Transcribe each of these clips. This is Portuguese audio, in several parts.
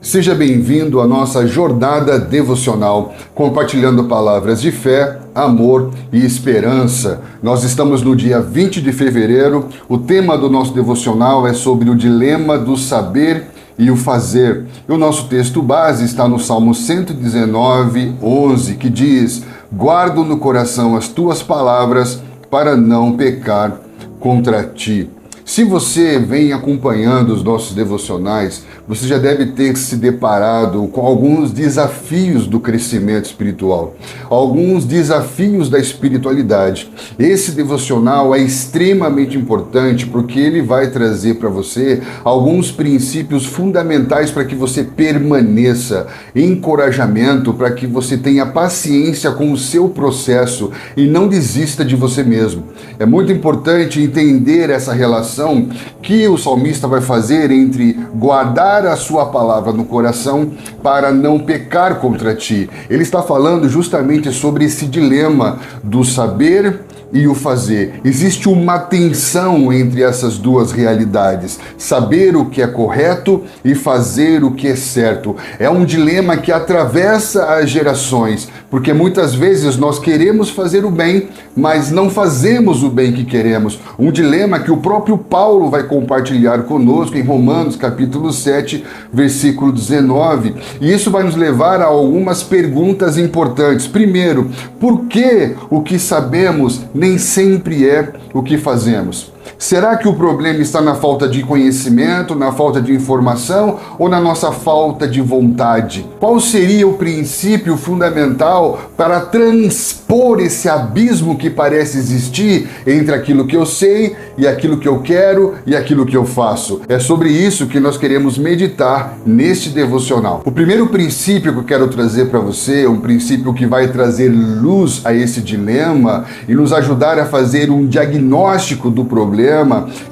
Seja bem-vindo à nossa jornada devocional, compartilhando palavras de fé, amor e esperança. Nós estamos no dia 20 de fevereiro. O tema do nosso devocional é sobre o dilema do saber e o fazer. E o nosso texto base está no Salmo 119, 11, que diz: guardo no coração as tuas palavras para não pecar contra ti. Se você vem acompanhando os nossos devocionais, você já deve ter se deparado com alguns desafios do crescimento espiritual, alguns desafios da espiritualidade. Esse devocional é extremamente importante porque ele vai trazer para você alguns princípios fundamentais para que você permaneça, encorajamento para que você tenha paciência com o seu processo e não desista de você mesmo. É muito importante entender essa relação que o salmista vai fazer entre guardar a sua palavra no coração para não pecar contra ti. Ele está falando justamente sobre esse dilema do saber e o fazer. Existe uma tensão entre essas duas realidades. Saber o que é correto e fazer o que é certo. É um dilema que atravessa as gerações, porque muitas vezes nós queremos fazer o bem, mas não fazemos o bem que queremos. Um dilema que o próprio Paulo vai compartilhar conosco em Romanos capítulo 7, versículo 19. E isso vai nos levar a algumas perguntas importantes. Primeiro, por que o que sabemos nem sempre é o que fazemos? Será que o problema está na falta de conhecimento, na falta de informação ou na nossa falta de vontade? Qual seria o princípio fundamental para transpor esse abismo que parece existir entre aquilo que eu sei e aquilo que eu quero e aquilo que eu faço? É sobre isso que nós queremos meditar neste devocional. O primeiro princípio que eu quero trazer para você, um princípio que vai trazer luz a esse dilema e nos ajudar a fazer um diagnóstico do problema,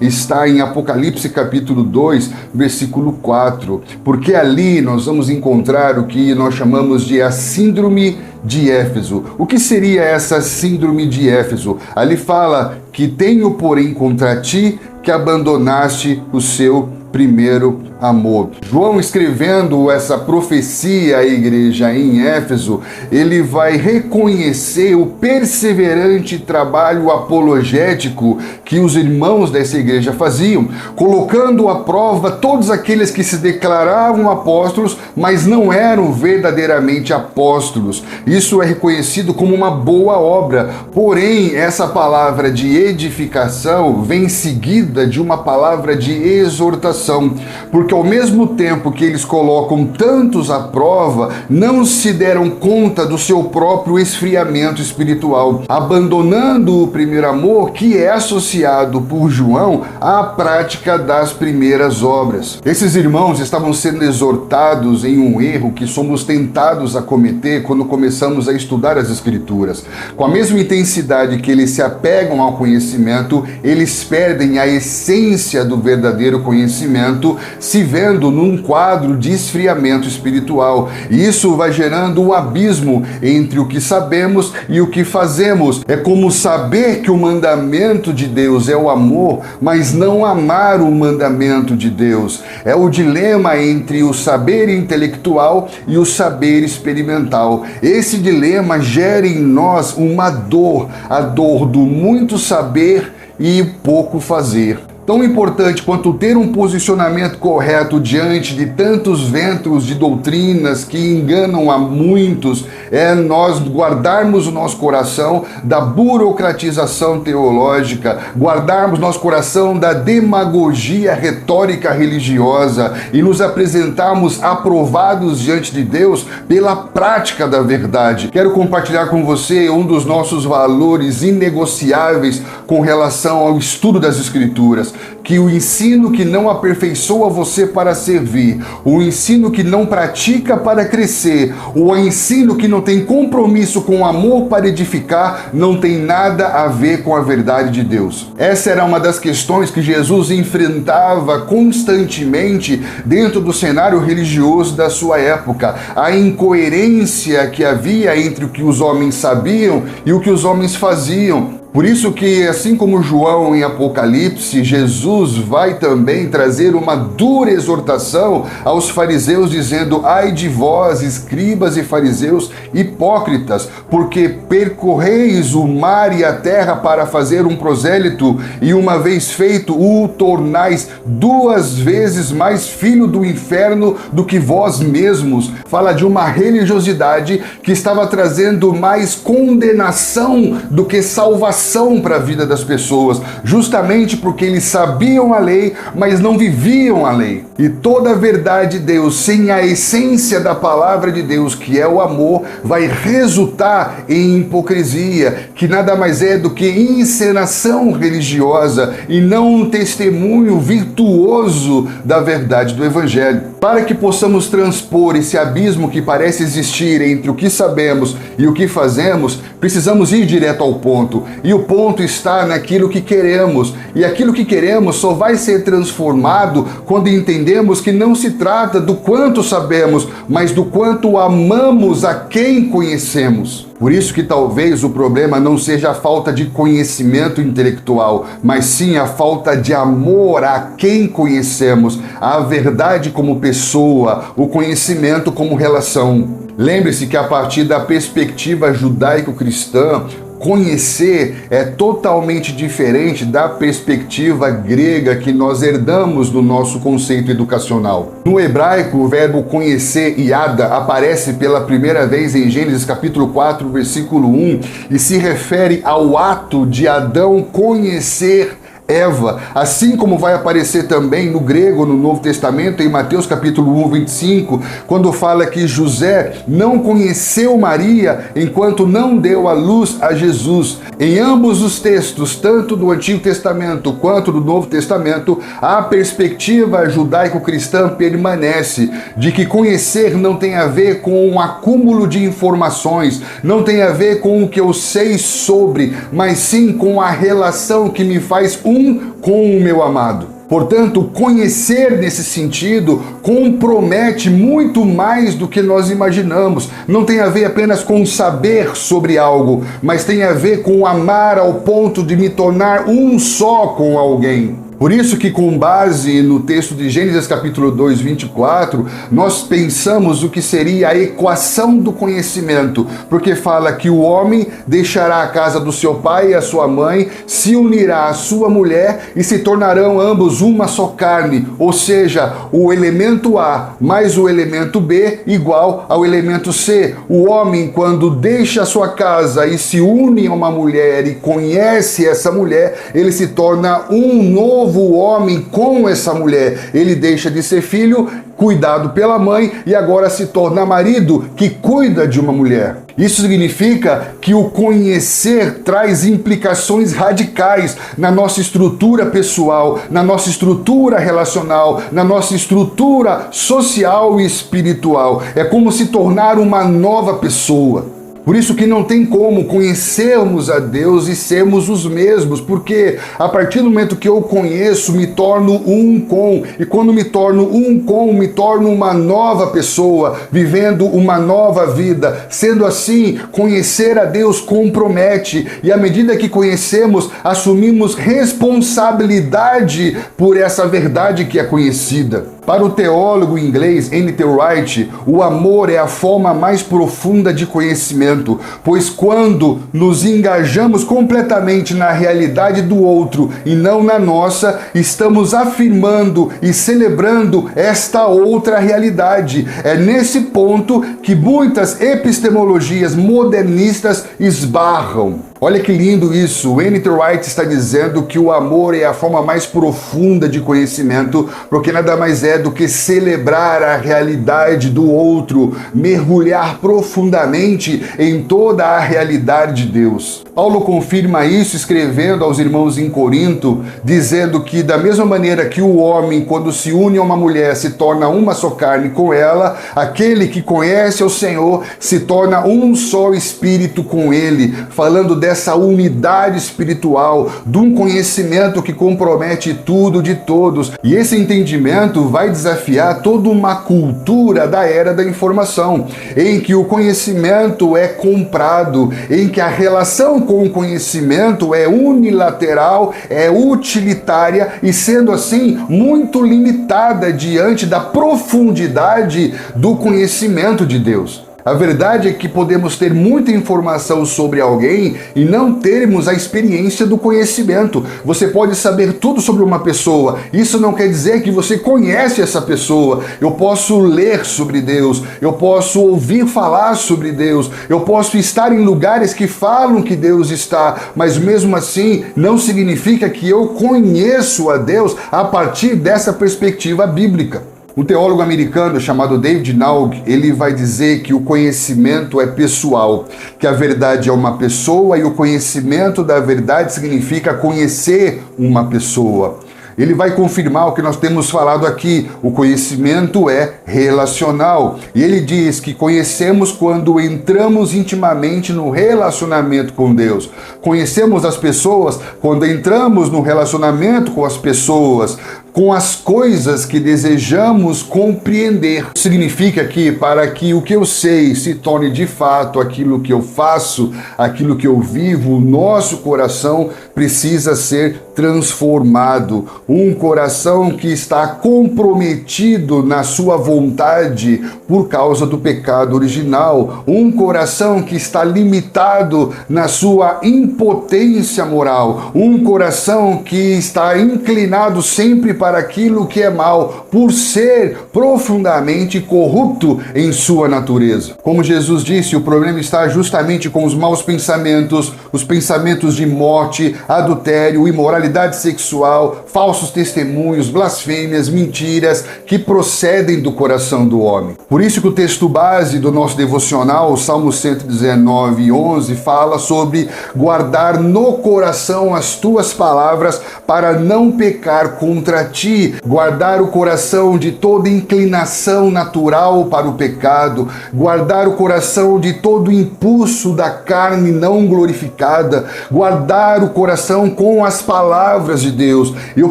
está em Apocalipse capítulo 2, versículo 4, porque ali nós vamos encontrar o que nós chamamos de a síndrome de Éfeso. O que seria essa síndrome de Éfeso? Ali fala que tenho, porém, contra ti que abandonaste o seu primeiro amor. João, escrevendo essa profecia à igreja em Éfeso, ele vai reconhecer o perseverante trabalho apologético que os irmãos dessa igreja faziam, colocando à prova todos aqueles que se declaravam apóstolos, mas não eram verdadeiramente apóstolos. Isso é reconhecido como uma boa obra. Porém, essa palavra de edificação vem seguida de uma palavra de exortação, porque ao mesmo tempo que eles colocam tantos à prova, não se deram conta do seu próprio esfriamento espiritual, abandonando o primeiro amor, que é associado por João à prática das primeiras obras. Esses irmãos estavam sendo exortados em um erro que somos tentados a cometer quando começamos a estudar as Escrituras. Com a mesma intensidade que eles se apegam ao conhecimento, eles perdem a essência do verdadeiro conhecimento, se vendo num quadro de esfriamento espiritual. E isso vai gerando um abismo entre o que sabemos e o que fazemos. É como saber que o mandamento de Deus é o amor, mas não amar o mandamento de Deus. É o dilema entre o saber intelectual e o saber experimental. Esse dilema gera em nós uma dor, a dor do muito saber e pouco fazer. Tão importante quanto ter um posicionamento correto diante de tantos ventos de doutrinas que enganam a muitos é nós guardarmos o nosso coração da burocratização teológica, guardarmos nosso coração da demagogia retórica religiosa e nos apresentarmos aprovados diante de Deus pela prática da verdade. Quero compartilhar com você um dos nossos valores inegociáveis com relação ao estudo das Escrituras. Que o ensino que não aperfeiçoa você para servir, o ensino que não pratica para crescer, o ensino que não tem compromisso com o amor para edificar, não tem nada a ver com a verdade de Deus. Essa era uma das questões que Jesus enfrentava constantemente dentro do cenário religioso da sua época. A incoerência que havia entre o que os homens sabiam e o que os homens faziam. Por isso que, assim como João em Apocalipse, Jesus Jesus vai também trazer uma dura exortação aos fariseus, dizendo: ai de vós, escribas e fariseus hipócritas, porque percorreis o mar e a terra para fazer um prosélito, e uma vez feito o tornais 2 vezes mais filho do inferno do que vós mesmos. Fala de uma religiosidade que estava trazendo mais condenação do que salvação para a vida das pessoas, justamente porque eles sabiam a lei, mas não viviam a lei. E toda a verdade de Deus, sem a essência da palavra de Deus, que é o amor, vai resultar em hipocrisia, que nada mais é do que encenação religiosa e não um testemunho virtuoso da verdade do Evangelho. Para que possamos transpor esse abismo que parece existir entre o que sabemos e o que fazemos, precisamos ir direto ao ponto. E o ponto está naquilo que queremos. E aquilo que queremos só vai ser transformado quando entendemos que não se trata do quanto sabemos, mas do quanto amamos a quem conhecemos. Por isso que talvez o problema não seja a falta de conhecimento intelectual, mas sim a falta de amor a quem conhecemos, a verdade como pessoa, o conhecimento como relação. Lembre-se que a partir da perspectiva judaico-cristã, conhecer é totalmente diferente da perspectiva grega que nós herdamos do nosso conceito educacional. No hebraico, o verbo conhecer, yada, aparece pela primeira vez em Gênesis capítulo 4, versículo 1, e se refere ao ato de Adão conhecer Eva, assim como vai aparecer também no grego, no Novo Testamento, em Mateus capítulo 1, 25, quando fala que José não conheceu Maria enquanto não deu à luz a Jesus. Em ambos os textos, tanto do Antigo Testamento quanto do Novo Testamento, a perspectiva judaico-cristã permanece de que conhecer não tem a ver com um acúmulo de informações, não tem a ver com o que eu sei sobre, mas sim com a relação que me faz com o meu amado. Portanto, conhecer nesse sentido compromete muito mais do que nós imaginamos. Não tem a ver apenas com saber sobre algo, mas tem a ver com amar ao ponto de me tornar um só com alguém. Por isso que, com base no texto de Gênesis capítulo 2, 24, nós pensamos o que seria a equação do conhecimento, porque fala que o homem deixará a casa do seu pai e a sua mãe, se unirá à sua mulher e se tornarão ambos uma só carne, ou seja, o elemento A mais o elemento B igual ao elemento C. O homem, quando deixa a sua casa e se une a uma mulher e conhece essa mulher, ele se torna um novo homem com essa mulher. Ele deixa de ser filho, cuidado pela mãe, e agora se torna marido que cuida de uma mulher. Isso significa que o conhecer traz implicações radicais na nossa estrutura pessoal, na nossa estrutura relacional, na nossa estrutura social e espiritual. É como se tornar uma nova pessoa. Por isso que não tem como conhecermos a Deus e sermos os mesmos, porque a partir do momento que eu conheço, me torno um com, e quando me torno um com, me torno uma nova pessoa, vivendo uma nova vida. Sendo assim, conhecer a Deus compromete, e à medida que conhecemos, assumimos responsabilidade por essa verdade que é conhecida. Para o teólogo inglês N.T. Wright, o amor é a forma mais profunda de conhecimento, pois quando nos engajamos completamente na realidade do outro e não na nossa, estamos afirmando e celebrando esta outra realidade. É nesse ponto que muitas epistemologias modernistas esbarram. Olha que lindo isso. N.T. Wright está dizendo que o amor é a forma mais profunda de conhecimento, porque nada mais é do que celebrar a realidade do outro, mergulhar profundamente em toda a realidade de Deus. Paulo confirma isso escrevendo aos irmãos em Corinto, dizendo que da mesma maneira que o homem, quando se une a uma mulher, se torna uma só carne com ela, aquele que conhece o Senhor se torna um só espírito com ele, falando dessa unidade espiritual, de um conhecimento que compromete tudo de todos. E esse entendimento vai desafiar toda uma cultura da era da informação, em que o conhecimento é comprado, em que a relação com o conhecimento é unilateral, é utilitária e, sendo assim, muito limitada diante da profundidade do conhecimento de Deus. A verdade é que podemos ter muita informação sobre alguém e não termos a experiência do conhecimento. Você pode saber tudo sobre uma pessoa, isso não quer dizer que você conhece essa pessoa. Eu posso ler sobre Deus, eu posso ouvir falar sobre Deus, eu posso estar em lugares que falam que Deus está, mas mesmo assim não significa que eu conheço a Deus a partir dessa perspectiva bíblica. Um teólogo americano chamado David Naug, ele vai dizer que o conhecimento é pessoal, que a verdade é uma pessoa e o conhecimento da verdade significa conhecer uma pessoa. Ele vai confirmar o que nós temos falado aqui, o conhecimento é relacional. E ele diz que conhecemos quando entramos intimamente no relacionamento com Deus. Conhecemos as pessoas quando entramos no relacionamento com as pessoas, com as coisas que desejamos compreender. Significa que para que o que eu sei se torne de fato aquilo que eu faço, aquilo que eu vivo, o nosso coração precisa ser transformado. Um coração que está comprometido na sua vontade por causa do pecado original. Um coração que está limitado na sua impotência moral. Um coração que está inclinado sempre para aquilo que é mal, por ser profundamente corrupto em sua natureza. Como Jesus disse, o problema está justamente com os maus pensamentos, os pensamentos de morte, adultério, imoralidade sexual, falsos testemunhos, blasfêmias, mentiras, que procedem do coração do homem. Por isso que o texto base do nosso devocional, o Salmo 119:11, fala sobre guardar no coração as tuas palavras para não pecar contra ti, guardar o coração de toda inclinação natural para o pecado, guardar o coração de todo impulso da carne não glorificada, guardar o coração com as palavras de Deus. Eu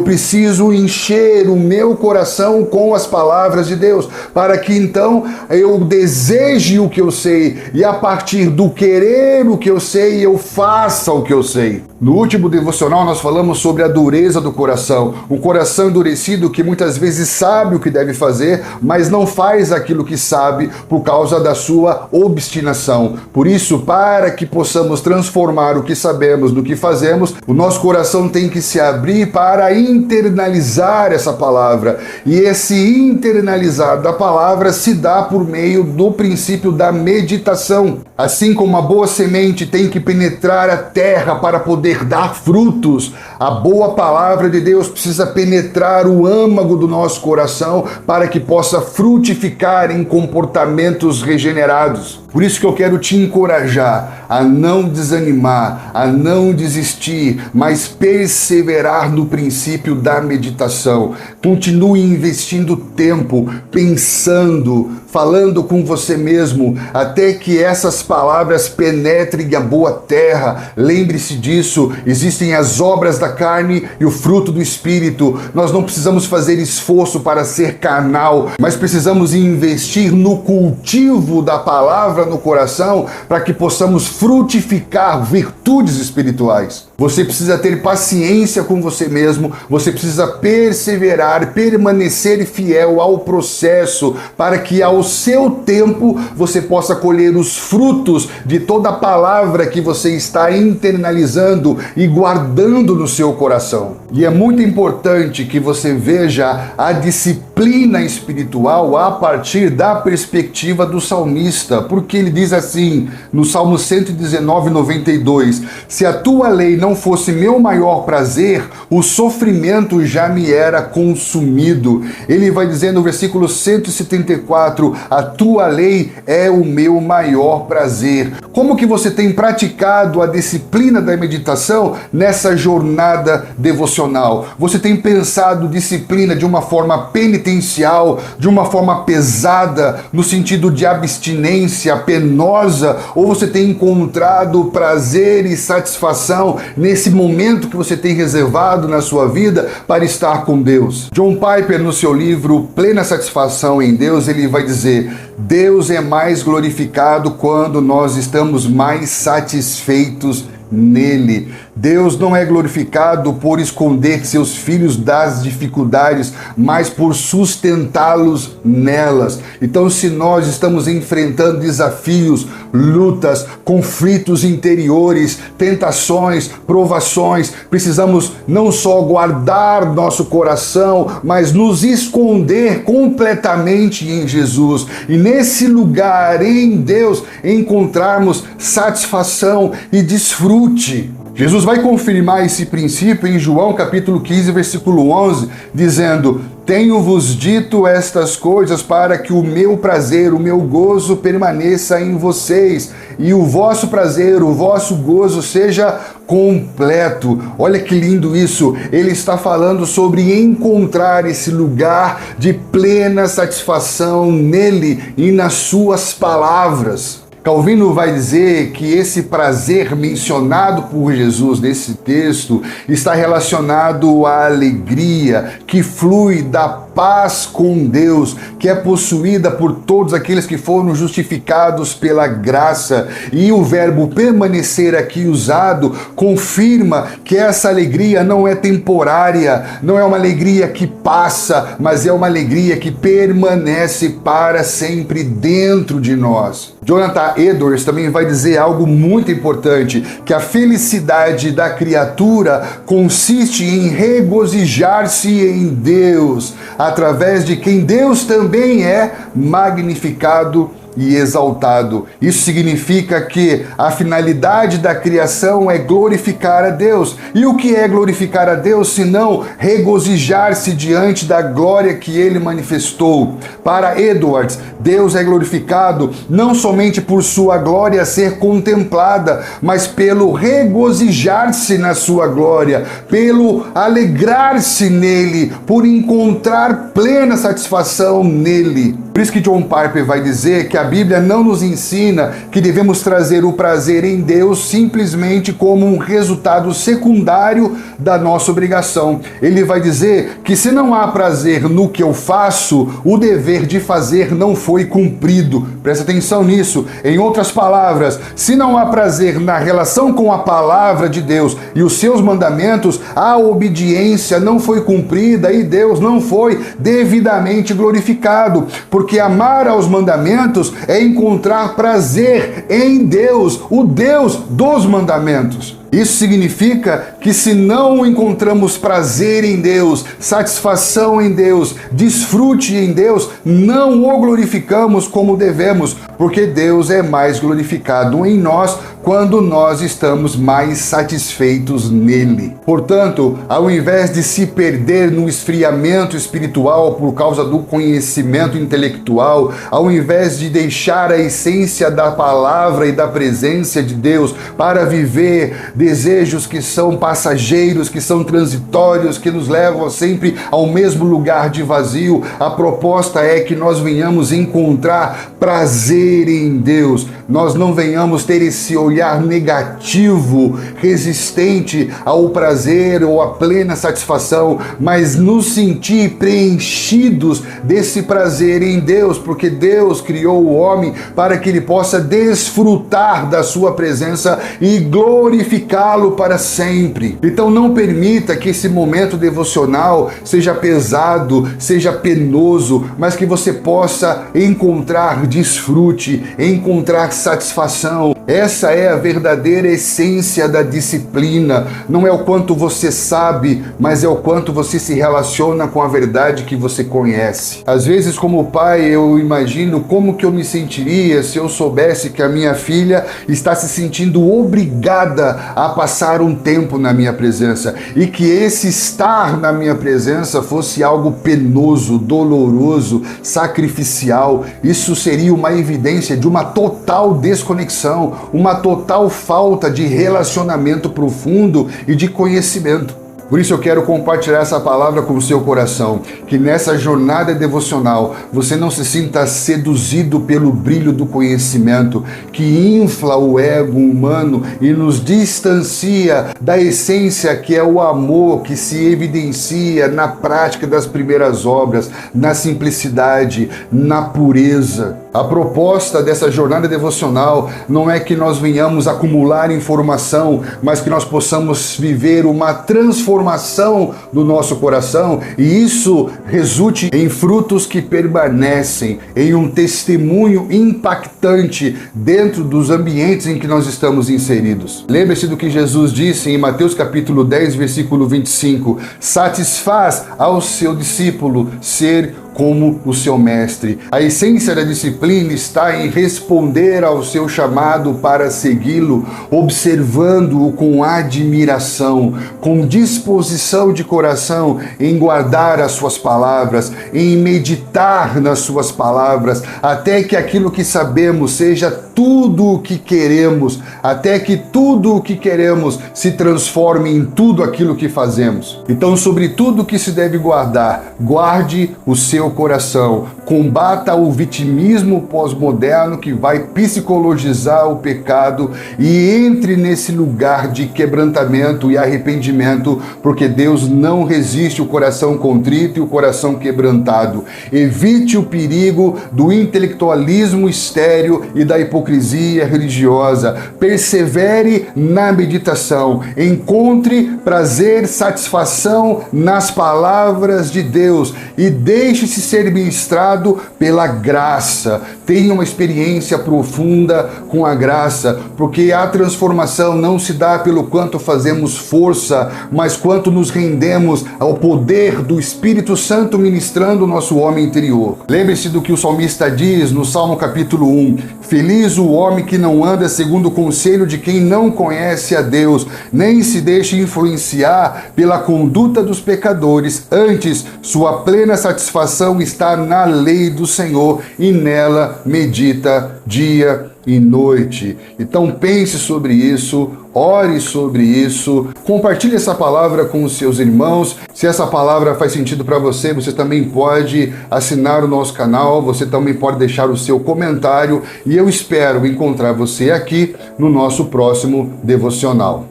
preciso encher o meu coração com as palavras de Deus, para que então eu deseje o que eu sei e a partir do querer o que eu sei, eu faça o que eu sei. No último devocional nós falamos sobre a dureza do coração, um coração endurecido que muitas vezes sabe o que deve fazer, mas não faz aquilo que sabe por causa da sua obstinação. Por isso, para que possamos transformar o que sabemos no que fazemos, o nosso coração tem que se abrir para internalizar essa palavra. E esse internalizar da palavra se dá por meio do princípio da meditação. Assim como a boa semente tem que penetrar a terra para poder dar frutos, a boa palavra de Deus precisa penetrar o âmago do nosso coração para que possa frutificar em comportamentos regenerados. Por isso que eu quero te encorajar a não desanimar, a não desistir, mas perseverar no princípio da meditação. Continue investindo tempo, pensando, falando com você mesmo, até que essas palavras penetrem a boa terra. Lembre-se disso, existem as obras da carne e o fruto do Espírito. Nós não precisamos fazer esforço para ser carnal, mas precisamos investir no cultivo da palavra no coração para que possamos frutificar virtudes espirituais. Você precisa ter paciência com você mesmo, você precisa perseverar, permanecer fiel ao processo para que ao seu tempo você possa colher os frutos de toda a palavra que você está internalizando e guardando no seu coração. E é muito importante que você veja a disciplina espiritual a partir da perspectiva do salmista, porque ele diz assim, no Salmo 119:92, se a tua lei não fosse meu maior prazer, o sofrimento já me era consumido. Ele vai dizer no versículo 174, a tua lei é o meu maior prazer. Como que você tem praticado a disciplina da meditação nessa jornada devocional? Você tem pensado disciplina de uma forma penitencial, de uma forma pesada, no sentido de abstinência penosa, ou você tem encontrado prazer e satisfação nesse momento que você tem reservado na sua vida para estar com Deus? John Piper, no seu livro Plena Satisfação em Deus, ele vai dizer: Deus é mais glorificado quando nós estamos mais satisfeitos nele. Deus não é glorificado por esconder seus filhos das dificuldades, mas por sustentá-los nelas. Então, se nós estamos enfrentando desafios, lutas, conflitos interiores, tentações, provações, precisamos não só guardar nosso coração, mas nos esconder completamente em Jesus. E nesse lugar, em Deus, encontrarmos satisfação e desfrute. Jesus vai confirmar esse princípio em João capítulo 15, versículo 11, dizendo: tenho-vos dito estas coisas para que o meu prazer, o meu gozo permaneça em vocês e o vosso prazer, o vosso gozo seja completo. Olha que lindo isso. Ele está falando sobre encontrar esse lugar de plena satisfação nele e nas suas palavras. Calvino vai dizer que esse prazer mencionado por Jesus nesse texto está relacionado à alegria que flui da paz com Deus, que é possuída por todos aqueles que foram justificados pela graça. E o verbo permanecer aqui usado confirma que essa alegria não é temporária, não é uma alegria que passa, mas é uma alegria que permanece para sempre dentro de nós. Jonathan Edwards também vai dizer algo muito importante, que a felicidade da criatura consiste em regozijar-se em Deus, através de quem Deus também é magnificado e exaltado. Isso significa que a finalidade da criação é glorificar a Deus. E o que é glorificar a Deus, senão regozijar-se diante da glória que ele manifestou? Para Edwards, Deus é glorificado não somente por sua glória ser contemplada, mas pelo regozijar-se na sua glória, pelo alegrar-se nele, por encontrar plena satisfação nele. Por isso que John Piper vai dizer que a Bíblia não nos ensina que devemos trazer o prazer em Deus simplesmente como um resultado secundário da nossa obrigação. Ele vai dizer que se não há prazer no que eu faço, o dever de fazer não foi cumprido. Presta atenção nisso. Em outras palavras, se não há prazer na relação com a palavra de Deus e os seus mandamentos, a obediência não foi cumprida e Deus não foi devidamente glorificado. Porque amar aos mandamentos é encontrar prazer em Deus, o Deus dos mandamentos. Isso significa que se não encontramos prazer em Deus, satisfação em Deus, desfrute em Deus, não o glorificamos como devemos, porque Deus é mais glorificado em nós quando nós estamos mais satisfeitos nele. Portanto, ao invés de se perder no esfriamento espiritual por causa do conhecimento intelectual, ao invés de deixar a essência da palavra e da presença de Deus para viver desejos que são passageiros, que são transitórios, que nos levam sempre ao mesmo lugar de vazio, a proposta é que nós venhamos encontrar prazer em Deus. Nós não venhamos ter esse olhar negativo, resistente ao prazer ou à plena satisfação, mas nos sentir preenchidos desse prazer em Deus, porque Deus criou o homem para que ele possa desfrutar da sua presença e glorificá-lo para sempre. Então não permita que esse momento devocional seja pesado, seja penoso, mas que você possa encontrar desfrute, encontrar satisfação. Essa é a verdadeira essência da disciplina. Não é o quanto você sabe, mas é o quanto você se relaciona com a verdade que você conhece. Às vezes, como pai, eu imagino como que eu me sentiria se eu soubesse que a minha filha está se sentindo obrigada a passar um tempo na minha presença e que esse estar na minha presença fosse algo penoso, doloroso, sacrificial. Isso seria uma evidência de uma total desconexão, uma total falta de relacionamento profundo e de conhecimento. Por isso eu quero compartilhar essa palavra com o seu coração, que nessa jornada devocional você não se sinta seduzido pelo brilho do conhecimento que infla o ego humano e nos distancia da essência que é o amor que se evidencia na prática das primeiras obras, na simplicidade, na pureza. A proposta dessa jornada devocional não é que nós venhamos acumular informação, mas que nós possamos viver uma transformação do nosso coração e isso resulte em frutos que permanecem, em um testemunho impactante dentro dos ambientes em que nós estamos inseridos. Lembre-se do que Jesus disse em Mateus capítulo 10, versículo 25: satisfaz ao seu discípulo ser como o seu mestre. A essência da disciplina está em responder ao seu chamado para segui-lo, observando-o com admiração, com disposição de coração em guardar as suas palavras, em meditar nas suas palavras, até que aquilo que sabemos seja tudo o que queremos, até que tudo o que queremos se transforme em tudo aquilo que fazemos. Então, sobre tudo que se deve guardar, guarde o seu coração, combata o vitimismo pós-moderno que vai psicologizar o pecado e entre nesse lugar de quebrantamento e arrependimento, porque Deus não resiste o coração contrito e o coração quebrantado. Evite o perigo do intelectualismo estéril e da hipocrisia religiosa. Persevere na meditação, encontre prazer, satisfação nas palavras de Deus e deixe-se ser ministrado pela graça. Tenha uma experiência profunda com a graça, porque a transformação não se dá pelo quanto fazemos força, mas quanto nos rendemos ao poder do Espírito Santo ministrando o nosso homem interior. Lembre-se do que o salmista diz no Salmo capítulo 1: feliz o homem que não anda segundo o conselho de quem não conhece a Deus, nem se deixa influenciar pela conduta dos pecadores. Antes, sua plena satisfação está na lei do Senhor e nela medita dia e noite. Então pense sobre isso, ore sobre isso, compartilhe essa palavra com os seus irmãos. Se essa palavra faz sentido para você, você também pode assinar o nosso canal, você também pode deixar o seu comentário e eu espero encontrar você aqui no nosso próximo devocional.